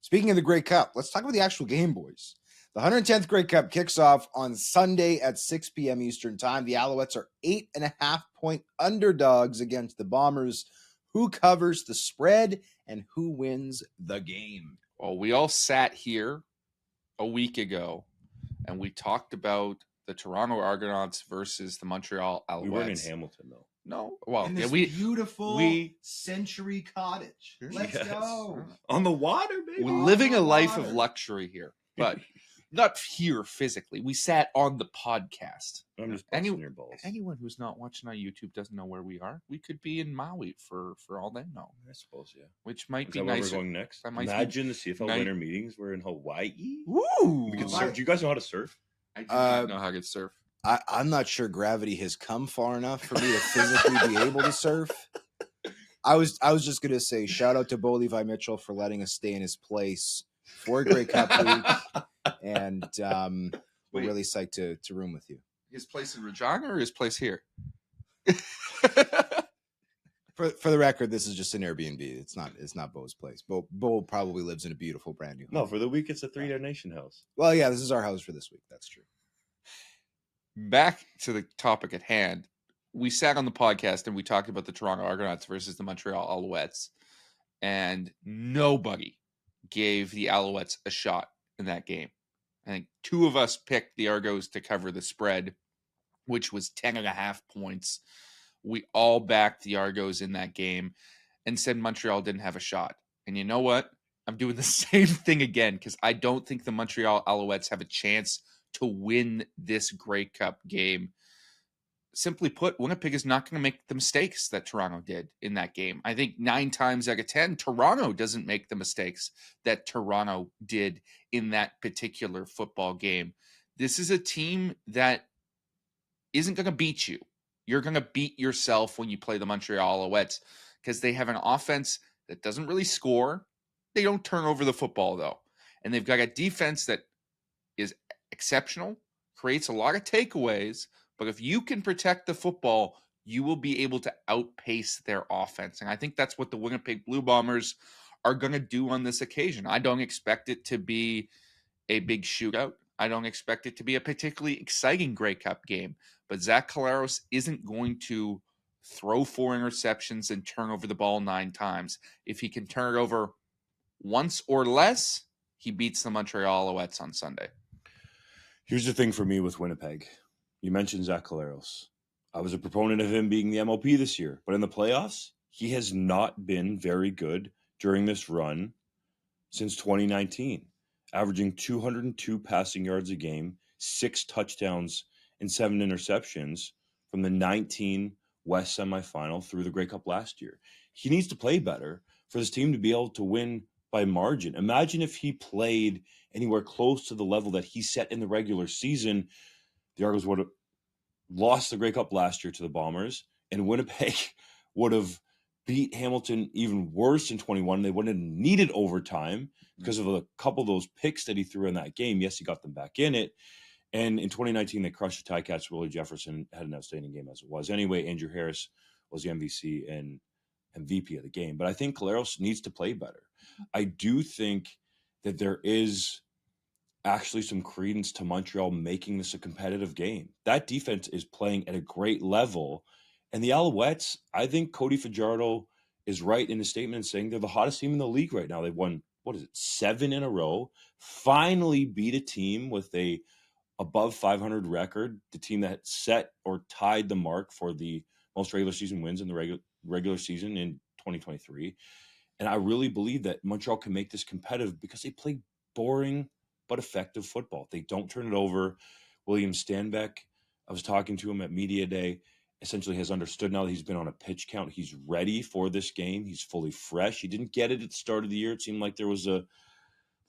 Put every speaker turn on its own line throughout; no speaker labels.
Speaking of the Grey Cup, let's talk about the actual game, boys. The 110th Grey Cup kicks off on Sunday at 6 p.m. Eastern Time. The Alouettes are 8.5-point underdogs against the Bombers. Who covers the spread and who wins the game?
Well, we all sat here a week ago and we talked about the Toronto Argonauts versus the Montreal Alouettes.
We weren't in Hamilton, though.
No, well,
In this beautiful century cottage. Let's go.
On the water, baby.
We're living a life of luxury here, but not here physically. We sat on the podcast.
I'm just busting your balls.
Anyone who's not watching on YouTube doesn't know where we are. We could be in Maui for all they know.
I suppose, yeah.
Which might
Is
be
that where
nicer.
we're going next?
That might
Imagine the CFL winter meetings. We're in Hawaii.
Woo!
We can surf. Do you guys know how to surf?
I do not know how to surf.
I'm not sure gravity has come far enough for me to physically be able to surf. I was just going to say, shout out to Bo Levi Mitchell for letting us stay in his place for Grey Cup week. And we're really psyched to room with you.
His place in Regina or his place here?
For the record, this is just an Airbnb. It's not Bo's place. Bo probably lives in a beautiful brand new home.
No, for the week, it's a 3 Nation house.
Well, yeah, this is our house for this week. That's true.
Back to the topic at hand. We sat on the podcast and we talked about the Toronto Argonauts versus the Montreal Alouettes, and nobody gave the Alouettes a shot in that game. I think two of us picked the Argos to cover the spread, which was 10.5 points. We all backed the Argos in that game and said Montreal didn't have a shot. And you know what? I'm doing the same thing again because I don't think the Montreal Alouettes have a chance to win this Grey Cup game. Simply put, Winnipeg is not going to make the mistakes that Toronto did in that game. I think 9 times out of 10, Toronto doesn't make the mistakes that Toronto did in that particular football game. This is a team that isn't going to beat you. You're going to beat yourself when you play the Montreal Alouettes because they have an offense that doesn't really score. They don't turn over the football, though. And they've got a defense that is exceptional, creates a lot of takeaways, but if you can protect the football, you will be able to outpace their offense. And I think that's what the Winnipeg Blue Bombers are going to do on this occasion. I don't expect it to be a big shootout. I don't expect it to be a particularly exciting Grey Cup game, but Zach Collaros isn't going to throw 4 interceptions and turn over the ball 9 times. If he can turn it over once or less, he beats the Montreal Alouettes on Sunday.
Here's the thing for me with Winnipeg. You mentioned Zach Collaros. I was a proponent of him being the MLP this year, but in the playoffs, he has not been very good during this run since 2019, averaging 202 passing yards a game, 6 touchdowns, and 7 interceptions from the 19 West semifinal through the Grey Cup last year. He needs to play better for this team to be able to win by margin. Imagine if he played anywhere close to the level that he set in the regular season. The Argos would have lost the Grey Cup last year to the Bombers, and Winnipeg would have beat Hamilton even worse in 21. They wouldn't have needed overtime because of a couple of those picks that he threw in that game. Yes, he got them back in it. And in 2019, they crushed the Ticats. Willie Jefferson had an outstanding game as it was. Anyway, Andrew Harris was the MVC and MVP of the game. But I think Collaros needs to play better. I do think that there is actually some credence to Montreal making this a competitive game. That defense is playing at a great level. And the Alouettes, I think Cody Fajardo is right in his statement saying they're the hottest team in the league right now. They've won, 7 in a row. Finally beat a team with a above 500 record, the team that set or tied the mark for the most regular season wins in the regular season in 2023. And I really believe that Montreal can make this competitive because they play boring but effective football. They don't turn it over. William Stanbeck, I was talking to him at Media Day, essentially has understood now that he's been on a pitch count. He's ready for this game. He's fully fresh. He didn't get it at the start of the year. It seemed like there was a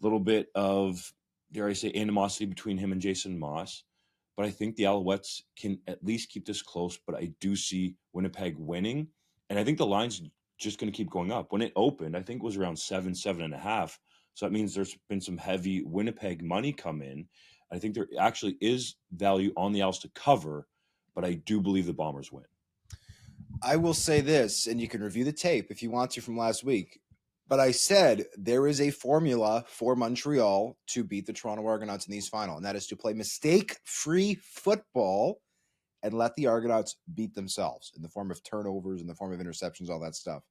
little bit of, dare I say, animosity between him and Jason Moss. But I think the Alouettes can at least keep this close, but I do see Winnipeg winning. And I think the line's just going to keep going up. When it opened, I think it was around 7.5. So that means there's been some heavy Winnipeg money come in. I think there actually is value on the Owls to cover, but I do believe the Bombers win.
I will say this, and you can review the tape if you want to from last week. But I said there is a formula for Montreal to beat the Toronto Argonauts in these final, and that is to play mistake-free football and let the Argonauts beat themselves in the form of turnovers, in the form of interceptions, all that stuff.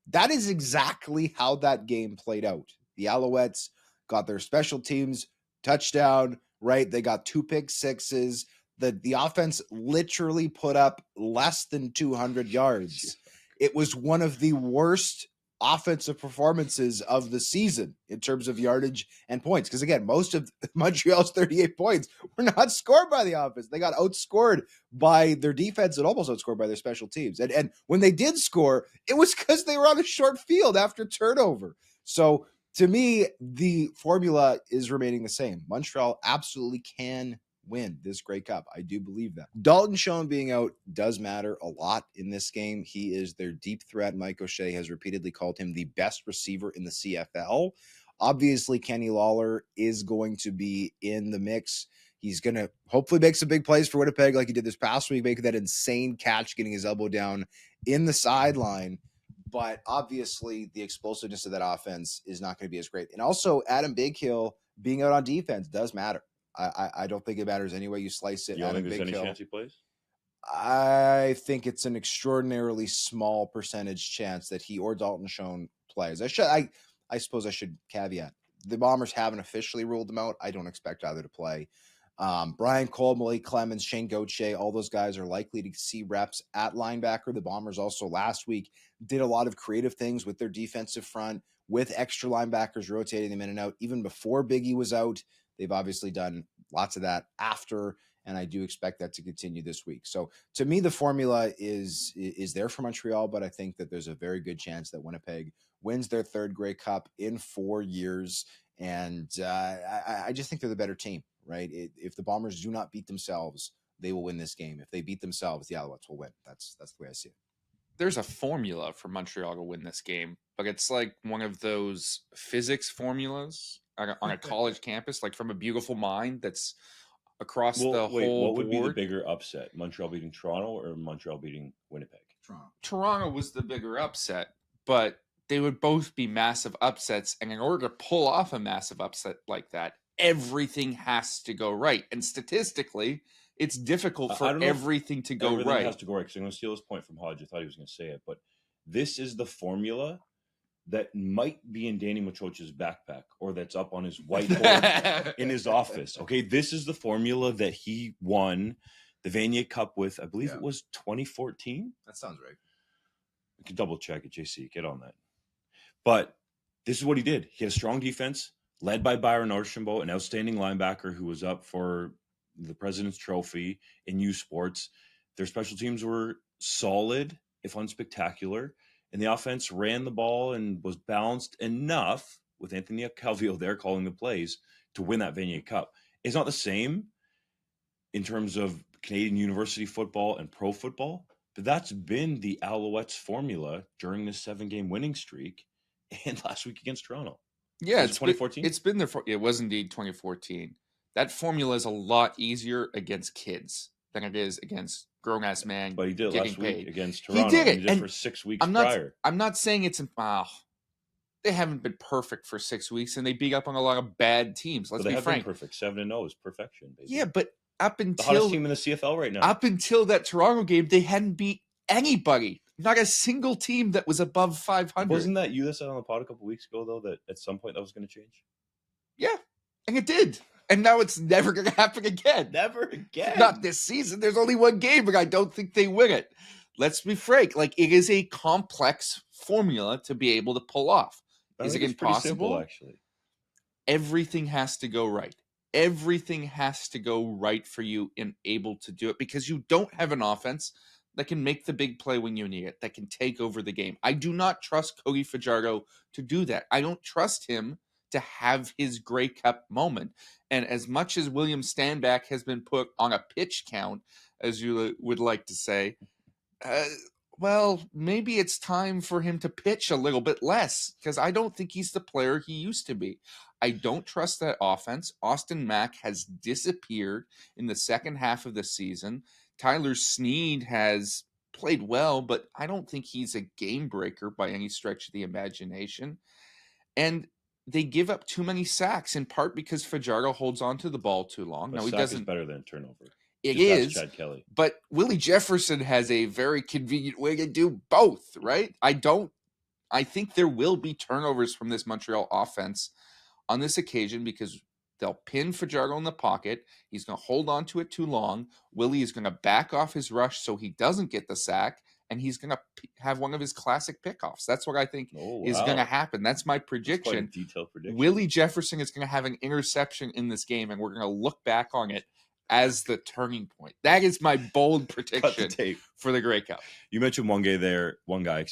That is exactly how that game played out. The Alouettes got their special teams touchdown, right? They got 2 pick sixes. The offense literally put up less than 200 yards. It was one of the worst offensive performances of the season in terms of yardage and points. Because again, most of Montreal's 38 points were not scored by the offense. They got outscored by their defense and almost outscored by their special teams. And when they did score, it was because they were on a short field after turnover. So to me, the formula is remaining the same. Montreal absolutely can win this Grey Cup. I do believe that. Dalton Schoen being out does matter a lot in this game. He is their deep threat. Mike O'Shea has repeatedly called him the best receiver in the CFL. Obviously, Kenny Lawler is going to be in the mix. He's going to hopefully make some big plays for Winnipeg like he did this past week, making that insane catch, getting his elbow down in the sideline. But obviously, the explosiveness of that offense is not going to be as great. And also, Adam Bighill being out on defense does matter. I don't think it matters any way you slice it.
You don't
Adam
think there's
Bighill,
any chance he plays?
I think it's an extraordinarily small percentage chance that he or Dalton Schoen plays. I suppose I should caveat. The Bombers haven't officially ruled them out. I don't expect either to play. Brian Cole, Malik Clemens, Shane Gauthier, all those guys are likely to see reps at linebacker. The Bombers also last week did a lot of creative things with their defensive front, with extra linebackers rotating them in and out. Even before Biggie was out, they've obviously done lots of that after, and I do expect that to continue this week. So to me, the formula is there for Montreal, but I think that there's a very good chance that Winnipeg wins their 3rd Grey Cup in 4 years. And I just think they're the better team, right? If the Bombers do not beat themselves, they will win this game. If they beat themselves, the Alouettes will win. That's the way I see it.
There's a formula for Montreal to win this game, but it's like one of those physics formulas on a college campus, like from a beautiful mind that's across the whole
what would be the
board.
bigger upset? Montreal beating Toronto or Montreal beating Winnipeg?
Toronto was the bigger upset, but they would both be massive upsets. And in order to pull off a massive upset like that, everything has to go right. And statistically, it's difficult for everything to go right.
Everything has to go right. Because I'm going to steal this point from Hodge. I thought he was going to say it. But this is the formula that might be in Danny Machoch's backpack or that's up on his whiteboard in his office. Okay, this is the formula that he won the Vanier Cup with, I believe it was 2014.
That sounds right.
We can double check it, JC. Get on that. But this is what he did. He had a strong defense, led by Byron Archambault, an outstanding linebacker who was up for the President's Trophy in U Sports. Their special teams were solid, if unspectacular. And the offense ran the ball and was balanced enough with Anthony Calvillo there calling the plays to win that Vanier Cup. It's not the same in terms of Canadian university football and pro football, but that's been the Alouettes formula during this 7-game winning streak and last week against Toronto.
Yeah,
it's 2014.
It's been there. It was indeed 2014. That formula is a lot easier against kids than it is against grown-ass man.
But he did
getting
last
paid.
week against Toronto.
He did it.
He did for 6 weeks prior.
I'm not saying it's they haven't been perfect for 6 weeks, and they beat up on a lot of bad teams. Let's
but they
be
have
frank.
been perfect. 7-0 is perfection. Basically.
Yeah, but up until
the hottest team in the CFL right now.
Up until that Toronto game, they hadn't beat anybody. Not a single team that was above 500.
Wasn't that you that said on the pod a couple weeks ago, though, that at some point that was going to change?
Yeah, and it did. And now it's never going to happen again.
Never again.
Not this season. There's only one game, and I don't think they win it. Let's be frank. Like, it is a complex formula to be able to pull off. Is it impossible?
Simple, actually.
Everything has to go right. Everything has to go right for you and able to do it because you don't have an offense that can make the big play when you need it, that can take over the game. I do not trust Cody Fajardo to do that. I don't trust him to have his Grey Cup moment. And as much as William Stanback has been put on a pitch count, as you would like to say, well, maybe it's time for him to pitch a little bit less because I don't think he's the player he used to be. I don't trust that offense. Austin Mack has disappeared in the second half of the season. Tyler Snead has played well, but I don't think he's a game breaker by any stretch of the imagination. And they give up too many sacks, in part because Fajardo holds on to the ball too long.
But
No, he
sack is
doesn't.
better than a turnover.
It
Just ask
is,
Chad Kelly.
but Willie Jefferson has a very convenient way to do both, right? I think there will be turnovers from this Montreal offense on this occasion because they'll pin Fajardo in the pocket. He's going to hold on to it too long. Willie is going to back off his rush so he doesn't get the sack, and he's going to have one of his classic pickoffs. That's what I think is going to happen. That's my prediction.
That's quite a detailed prediction.
Willie Jefferson is going to have an interception in this game, and we're going to look back on it as the turning point. That is my bold prediction for the Grey Cup.
You mentioned one guy,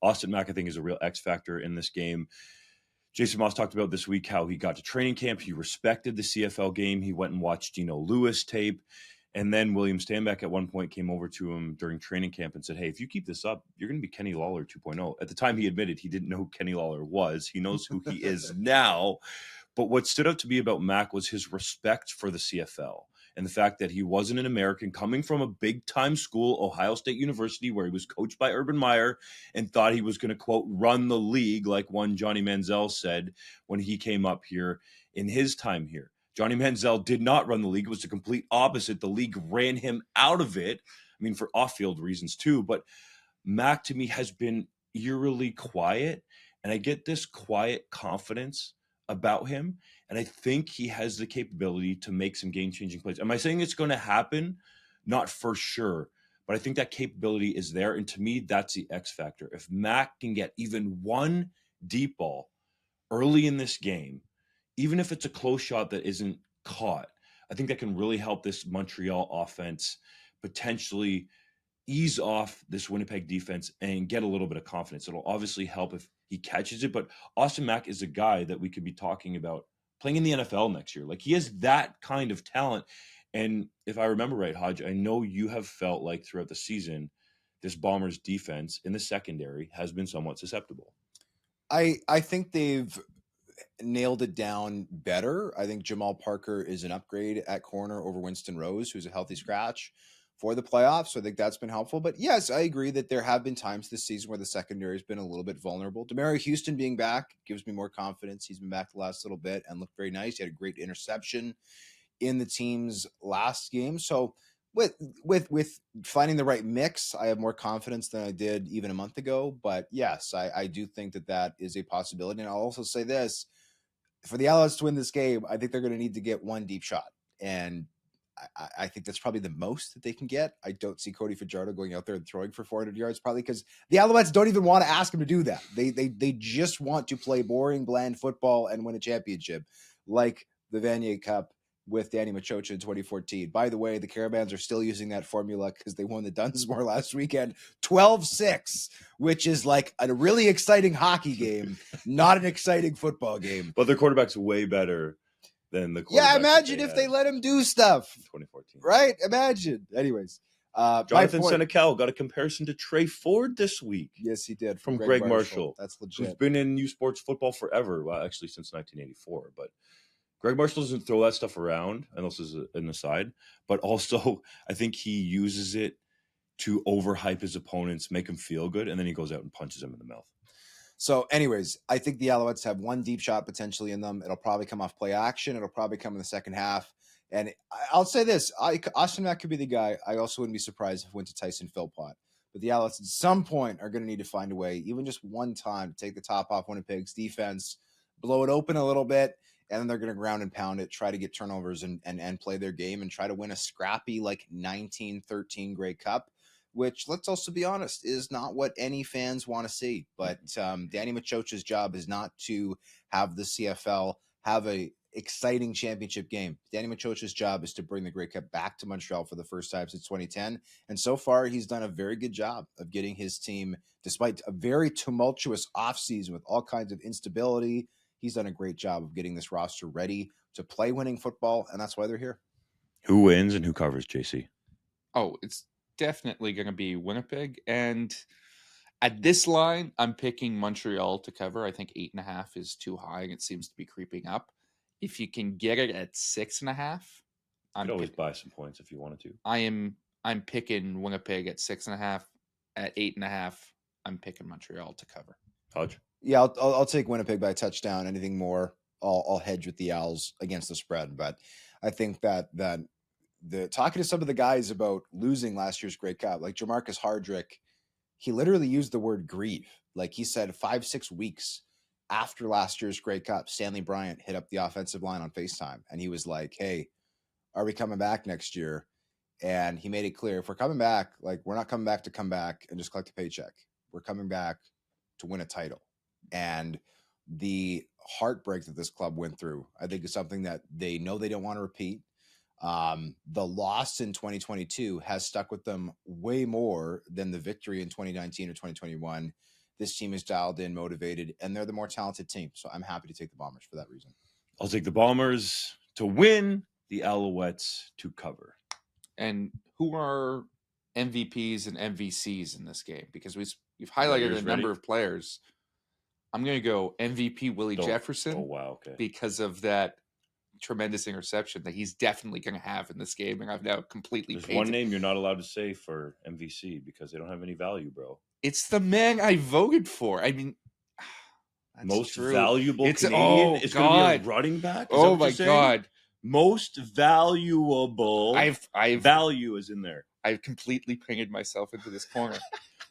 Austin Mack, I think, is a real X factor in this game. Jason Moss talked about this week how he got to training camp. He respected the CFL game. He went and watched Lewis tape. And then William Stanback at one point came over to him during training camp and said, hey, if you keep this up, you're going to be Kenny Lawler 2.0. At the time, he admitted he didn't know who Kenny Lawler was. He knows who he is now. But what stood out to me about Mack was his respect for the CFL. And the fact that he wasn't an American coming from a big-time school, Ohio State University, where he was coached by Urban Meyer and thought he was going to, quote, run the league, like one Johnny Manziel said when he came up here in his time here. Johnny Manziel did not run the league. It was the complete opposite. The league ran him out of it. I mean, for off-field reasons too. But Mack, to me, has been eerily quiet. And I get this quiet confidence about him. And I think he has the capability to make some game-changing plays. Am I saying it's going to happen? Not for sure. But I think that capability is there. And to me, that's the X factor. If Mack can get even one deep ball early in this game, even if it's a close shot that isn't caught, I think that can really help this Montreal offense potentially ease off this Winnipeg defense and get a little bit of confidence. It'll obviously help if he catches it, but Austin Mack is a guy that we could be talking about playing in the NFL next year. Like, he has that kind of talent. And if I remember right, Hodge, I know you have felt like throughout the season, this Bombers defense in the secondary has been somewhat susceptible.
I think they've nailed it down better. I think Jamal Parker is an upgrade at corner over Winston Rose, who's a healthy scratch for the playoffs. So I think that's been helpful. But yes, I agree that there have been times this season where the secondary has been a little bit vulnerable. Demerio Houston being back gives me more confidence. He's been back the last little bit and looked very nice. He had a great interception in the team's last game. So with finding the right mix, I have more confidence than I did even a month ago. But yes, I do think that is a possibility. And I'll also say this, for the Alouettes to win this game, I think they're going to need to get one deep shot. And I think that's probably the most that they can get. I don't see Cody Fajardo going out there and throwing for 400 yards, probably because the Alouettes don't even want to ask him to do that. They just want to play boring, bland football and win a championship, like the Vanier Cup with Danny Machocha in 2014. By the way, the Caravans are still using that formula because they won the Dunsmore last weekend 12-6, which is like a really exciting hockey game, not an exciting football game.
But their quarterback's way better than the quarterback.
Yeah, imagine if they let him do stuff.
2014.
Right? Imagine. Anyways.
Jonathan Senecal got a comparison to Trey Ford this week.
Yes, he did.
From Greg Marshall.
That's legit.
Who's been in U Sports football forever. Well, actually, since 1984. But Greg Marshall doesn't throw that stuff around, and this is an aside. But also, I think he uses it to overhype his opponents, make them feel good, and then he goes out and punches them in the mouth.
So anyways, I think the Alouettes have one deep shot potentially in them. It'll probably come off play action. It'll probably come in the second half. And I'll say this, Austin Mack could be the guy. I also wouldn't be surprised if it went to Tyson Philpott. But the Alouettes at some point are going to need to find a way, even just one time, to take the top off Winnipeg's defense, blow it open a little bit, and then they're going to ground and pound it, try to get turnovers and play their game and try to win a scrappy 1913 Grey Cup, which, let's also be honest, is not what any fans want to see. But Danny Machocha's job is not to have the CFL have a exciting championship game. Danny Machocha's job is to bring the Grey Cup back to Montreal for the first time since 2010. And so far, he's done a very good job of getting his team, despite a very tumultuous offseason with all kinds of instability, he's done a great job of getting this roster ready to play winning football, and that's why they're here.
Who wins and who covers, JC?
Oh, it's definitely going to be Winnipeg. And at this line, I'm picking Montreal to cover. I think 8.5 is too high, and it seems to be creeping up. If you can get it at 6.5,
you could always buy some points if you wanted to.
I'm picking Winnipeg at 6.5. At 8.5, I'm picking Montreal to cover.
Hodge?
Yeah, I'll take Winnipeg by a touchdown. Anything more, I'll hedge with the Owls against the spread. But I think that the talking to some of the guys about losing last year's Grey Cup, like Jamarcus Hardrick, he literally used the word grieve. Like he said 5-6 weeks after last year's Grey Cup, Stanley Bryant hit up the offensive line on FaceTime and he was like, "Hey, are we coming back next year?" And he made it clear, if we're coming back, like we're not coming back to come back and just collect a paycheck. We're coming back to win a title. And the heartbreak that this club went through, I think, is something that they know they don't want to repeat. The loss in 2022 has stuck with them way more than the victory in 2019 or 2021. This team is dialed in, motivated, and they're the more talented team. So I'm happy to take the Bombers for that reason.
I'll take the Bombers to win, the Alouettes to cover.
And who are MVPs and MVCs in this game? Because we've highlighted a number of players. I'm going to go MVP Willie Jefferson.
Oh, wow. Okay.
Because of that tremendous interception that he's definitely going to have in this game. And I've now completely
There's one name you're not allowed to say for MVC because they don't have any value, bro.
It's the man I voted for. I mean,
most
true.
valuable
It's,
Canadian.
oh,
It's going to be a running back. Is
oh my God.
Most valuable.
I've
value is in there.
I've completely painted myself into this corner.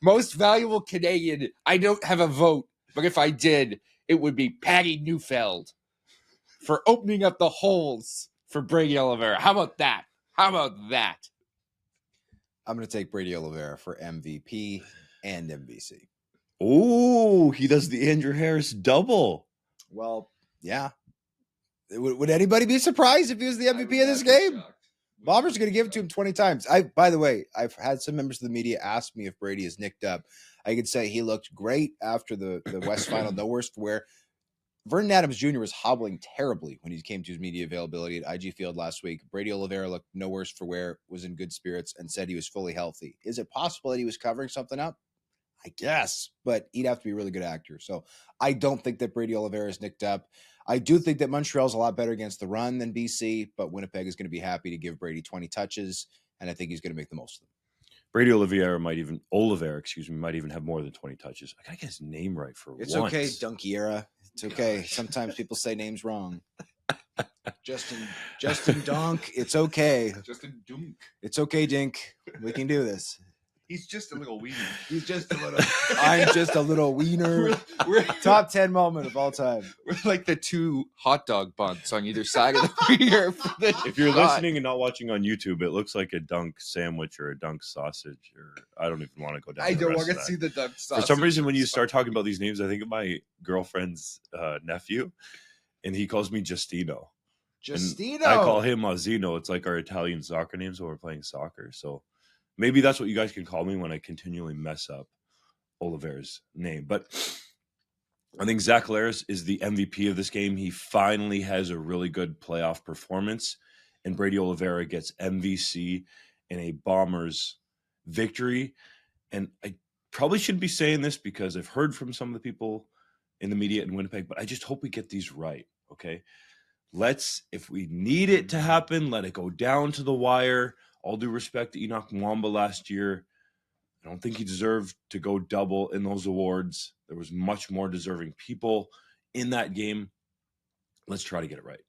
Most valuable Canadian. I don't have a vote, but if I did, it would be Patty Neufeld for opening up the holes for Brady Oliveira. How about that? How about that?
I'm going to take Brady Oliveira for MVP and MVC.
Oh, he does the Andrew Harris double.
Well, yeah. Would anybody be surprised if he was the MVP of this game? Bombers are going to give it to him 20 times. By the way, I've had some members of the media ask me if Brady is nicked up. I could say he looked great after the West Final, no worse for wear. Vernon Adams Jr. was hobbling terribly when he came to his media availability at IG Field last week. Brady Oliveira looked no worse for wear, was in good spirits, and said he was fully healthy. Is it possible that he was covering something up? I guess, but he'd have to be a really good actor. So I don't think that Brady Oliveira is nicked up. I do think that Montreal's a lot better against the run than BC, but Winnipeg is going to be happy to give Brady 20 touches, and I think he's going to make the most of them.
Brady Oliveira might even have more than 20 touches. I gotta get his name right for once.
It's okay, Dunkiera. It's okay. Gosh. Sometimes people say names wrong. Justin Dunk. It's okay.
Justin Dunk.
It's okay, Dink. We can do this.
He's just a little wiener.
He's just a little. I'm just a little wiener. We're top 10 moment of all time.
We're like the two hot dog buns on either side of the wiener.
If you're listening and not watching on YouTube, it looks like a dunk sandwich or a dunk sausage, or I don't even want to go down.
I don't want to see the dunk sausage.
For some reason, when you start talking about these names, I think of my girlfriend's nephew, and he calls me Justino.
Justino.
And I call him Mazzino. It's like our Italian soccer names when we're playing soccer. So maybe that's what you guys can call me when I continually mess up Oliveira's name. But I think Zach Collaros is the MVP of this game. He finally has a really good playoff performance, and Brady Oliveira gets MVC in a Bombers victory. And I probably shouldn't be saying this because I've heard from some of the people in the media in Winnipeg, but I just hope we get these right, okay? If we need it to happen, let it go down to the wire. All due respect to Enoch Mwamba last year, I don't think he deserved to go double in those awards. There was much more deserving people in that game. Let's try to get it right.